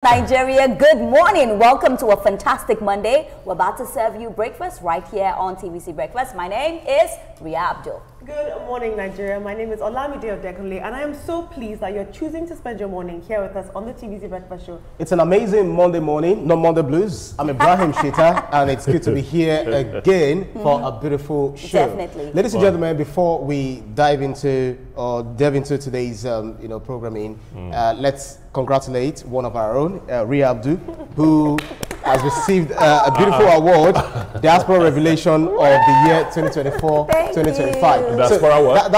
Nigeria, good morning. Welcome to a fantastic Monday. We're about to serve you breakfast right here on TVC Breakfast. My name is Ria Abdul. Good morning, Nigeria. My name is Olamide Odekunle, and I am so pleased that you're choosing to spend your morning here with us on the TVC Breakfast Show. It's an amazing Monday morning, not Monday blues. I'm Ibrahim Shita, and it's good to be here again for a beautiful show. Definitely. Ladies and gentlemen, before we delve into today's programming, let's congratulate one of our own, Ria Abdul, who has received a beautiful award, Diaspora Revelation of the year 2024-2025. Diaspora what?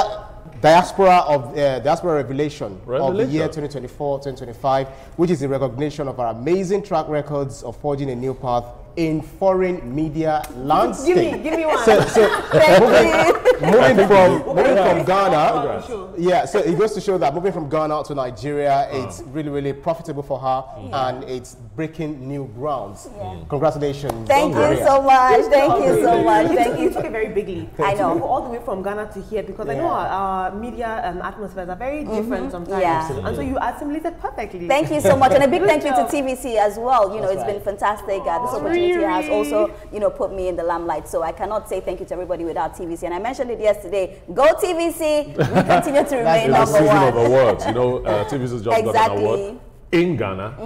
Diaspora Revelation of the year 2024-2025, which is a recognition of our amazing track records of forging a new path in foreign media landscape. Give me one. Moving from Ghana, so it goes to show that moving from Ghana to Nigeria, it's really profitable for her, and it's breaking new grounds. Congratulations. Thank you so much. Thank you so much. Thank you. You took a very big leap. I know. To move all the way from Ghana to here, because I know our media atmospheres are very different sometimes. Yeah. And so you assimilated perfectly. Thank you so much, and a big thank you to TVC as well. It's been fantastic. This opportunity has also, put me in the limelight. So I cannot say thank you to everybody without TVC. And I mentioned it yesterday. Go TVC. We continue to remain number one. Of awards. TVC just got an award in Ghana.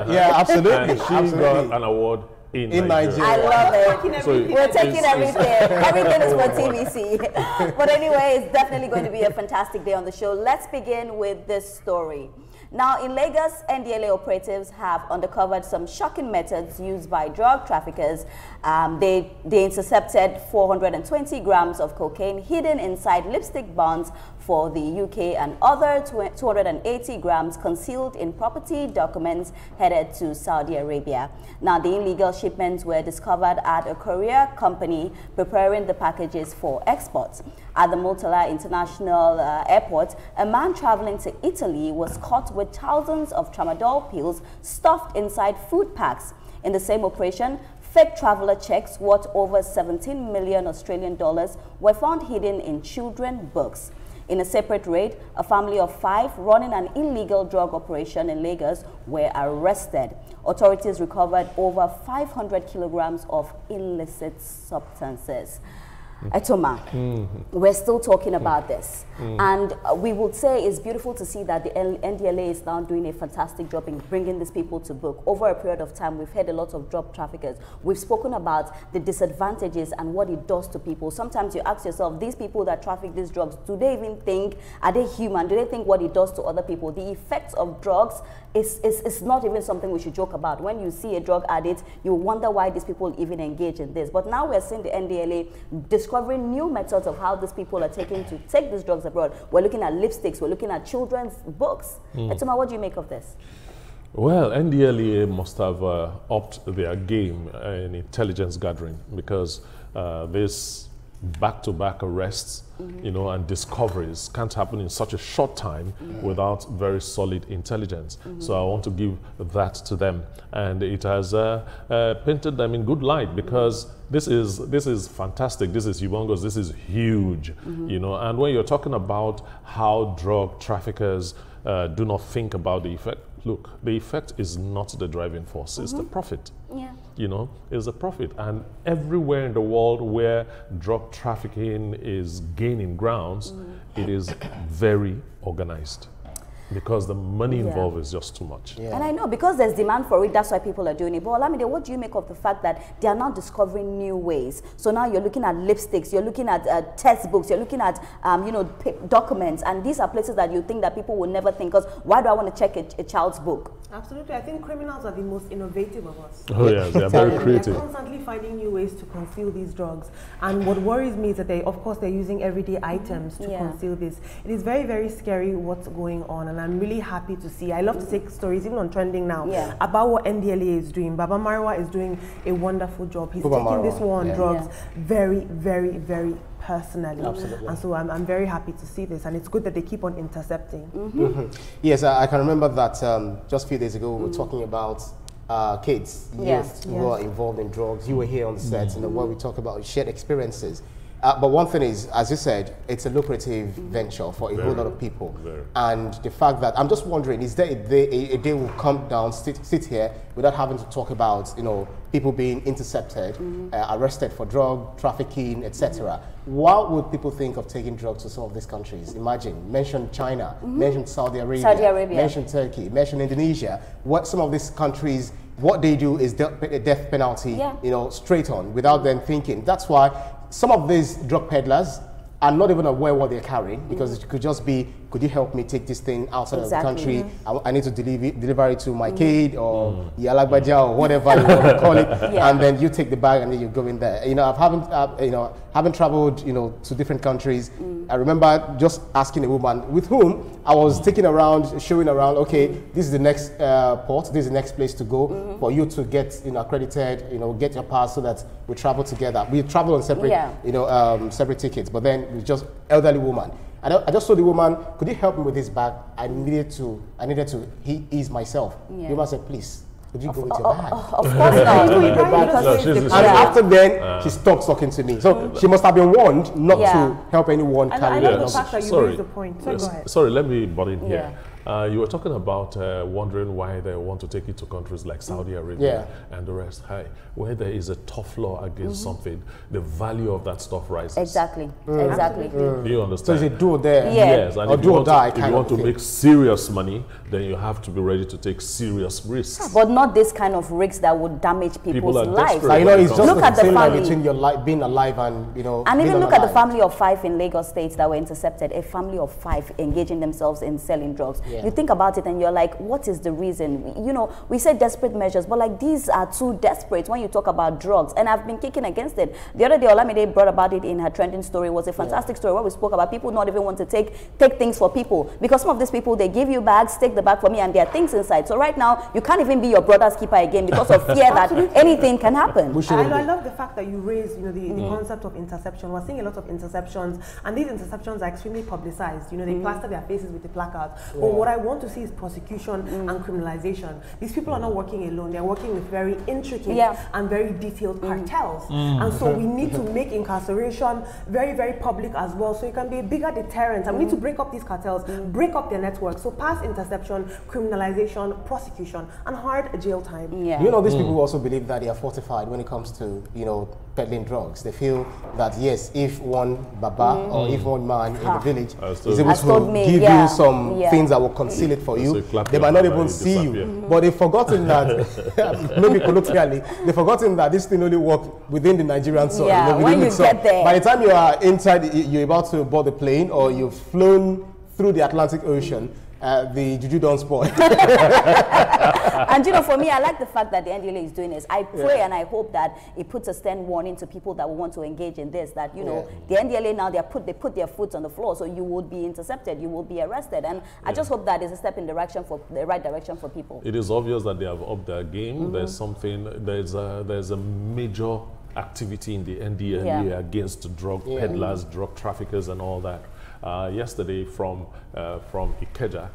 Yeah, absolutely. And she got an award in Nigeria. I love it. We're taking everything. Everything is for TVC. But anyway, it's definitely going to be a fantastic day on the show. Let's begin with this story. Now, in Lagos, NDLEA operatives have uncovered some shocking methods used by drug traffickers. They intercepted 420 grams of cocaine hidden inside lipstick bonds for the UK and other 280 grams concealed in property documents headed to Saudi Arabia. Now, the illegal shipments were discovered at a courier company preparing the packages for export. At the Murtala International Airport, a man traveling to Italy was caught with thousands of tramadol pills stuffed inside food packs. In the same operation, fake traveler checks worth over 17 million Australian dollars were found hidden in children's books. In a separate raid, a family of 5 running an illegal drug operation in Lagos were arrested. Authorities recovered over 500 kilograms of illicit substances. Etoma, we're still talking about this. And we would say it's beautiful to see that the NDLEA is now doing a fantastic job in bringing these people to book. Over a period of time, we've had a lot of drug traffickers. We've spoken about the disadvantages and what it does to people. Sometimes you ask yourself, these people that traffic these drugs, do they even think, are they human? Do they think what it does to other people? The effects of drugs is not even something we should joke about. When you see a drug addict, you wonder why these people even engage in this. But now we're seeing the NDLEA discovering new methods of how these people are taking to take these drugs abroad. We're looking at lipsticks, we're looking at children's books. Etoma, what do you make of this? Well, NDLEA must have upped their game in intelligence gathering, because this back-to-back arrests, and discoveries can't happen in such a short time without very solid intelligence. So I want to give that to them, and it has painted them in good light, because this is fantastic. This is humongous. This is huge, And when you're talking about how drug traffickers do not think about the effect, look, the effect is not the driving force, it's the profit. It's the profit. And everywhere in the world where drug trafficking is gaining grounds, it is very organized, because the money involved is just too much. And I know, because there's demand for it, that's why people are doing it. But Olamide, what do you make of the fact that they are now discovering new ways? So now you're looking at lipsticks, you're looking at textbooks, you're looking at documents, and these are places that you think that people will never think, because why do I want to check a child's book? Absolutely. I think criminals are the most innovative of us. Oh yes, they're very creative. They're constantly finding new ways to conceal these drugs. And what worries me is that they're using everyday items to conceal this. It is very, very scary what's going on, and I'm really happy to see. I love to take stories, even on Trending now, about what NDLEA is doing. Baba Marwa is doing a wonderful job. He's taking this war on drugs very, very, very personally. Absolutely. And so I'm very happy to see this, and it's good that they keep on intercepting. Yes, I can remember that just a few days ago we were talking about kids, youth who are involved in drugs. You were here on the set, and what we talk about is shared experiences. But one thing is, as you said, it's a lucrative venture for a whole lot of people. And the fact that, I'm just wondering, is there a day will come down, sit here, without having to talk about, you know, people being intercepted, arrested for drug trafficking, etc. What would people think of taking drugs to some of these countries? Imagine, mention China, mention Saudi Arabia, mention Turkey, mention Indonesia. What some of these countries, what they do is a death penalty, you know, straight on, without them thinking. That's why some of these drug peddlers are not even aware what they're carrying, because it could just be, could you help me take this thing outside of the country? I need to deliver it to my kid or Yalagbaja or whatever you want to call it, and then you take the bag and then you go in there. You know, having traveled, you know, to different countries, I remember just asking a woman with whom I was taking around, showing around, okay, this is the next port, this is the next place to go for you to get, you know, accredited, you know, get your pass so that we travel together. We travel on separate, you know, separate tickets, but then it's just elderly woman. I just told the woman, could you help me with this bag? I needed to ease myself. The woman said, please, could you go with your bag? Of course not. And after then, she stopped talking to me. So she must have been warned not to help anyone carry I love the fact that you raised the point. So go ahead. Sorry, let me butt in here. You were talking about wondering why they want to take it to countries like Saudi Arabia and the rest. Where there is a tough law against something, the value of that stuff rises. Exactly. Exactly. Do you understand? So it's a do or there. Yes, and or if do or die. If you want to make serious money, then you have to be ready to take serious risks. But not this kind of risks that would damage people's lives. You know, it's just look at the family between your life, being alive and, you know, and even look at the family of 5 in Lagos State that were intercepted. A family of 5 engaging themselves in selling drugs. You think about it and you're like, what is the reason? You know, we say desperate measures, but like these are too desperate when you talk about drugs. And I've been kicking against it. The other day, Olamide brought about it in her trending story. It was a fantastic story where we spoke about people not even want to take things for people, because some of these people, they give you bags, take the bag for me, and there are things inside. So right now, you can't even be your brother's keeper again because of fear that anything can happen. I love the fact that you raised, you know, the concept of interception. We're seeing a lot of interceptions, and these interceptions are extremely publicized. You know, they plaster their faces with the placards. But what I want to see is prosecution and criminalization. These people are not working alone. They're working with very intricate and very detailed cartels. And so we need to make incarceration very, very public as well, so it can be a bigger deterrent. And we need to break up these cartels, break up their networks. So pass interception, criminalization, prosecution, and hard jail time. You know, these people also believe that they are fortified when it comes to, you know, peddling drugs. They feel that, yes, if one baba or if one man in the village is able to give you some things that will conceal it for you, they might not even see you. But they've forgotten that, maybe colloquially, they've forgotten that this thing only works within the Nigerian soil. Yeah, when you get there. By the time you are inside, you're about to board the plane or you've flown through the Atlantic Ocean, the juju don't spoil. And you know, for me, I like the fact that the NDLEA is doing this. I pray and I hope that it puts a stern warning to people that will want to engage in this, that, you know, the NDLEA now, they put their foot on the floor, so you would be intercepted, you will be arrested. And I just hope that is a step in the right direction for people. It is obvious that they have upped their game. There's a major activity in the NDLEA against drug peddlers, drug traffickers, and all that. Yesterday, from Ikeja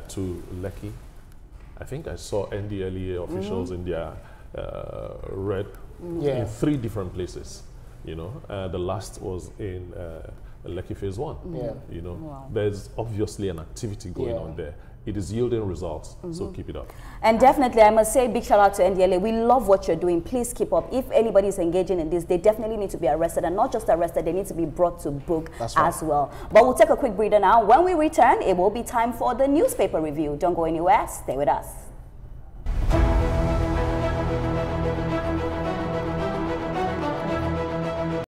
to Lekki, I think I saw NDLEA officials in their red in 3 different places. You know, the last was in Lekki Phase 1. You know, there's obviously an activity going on there. It is yielding results, so keep it up. And definitely, I must say, big shout out to NDLEA. We love what you're doing. Please keep up. If anybody is engaging in this, they definitely need to be arrested, and not just arrested, they need to be brought to book as well. But we'll take a quick breather now. When we return, it will be time for the newspaper review. Don't go anywhere. Stay with us.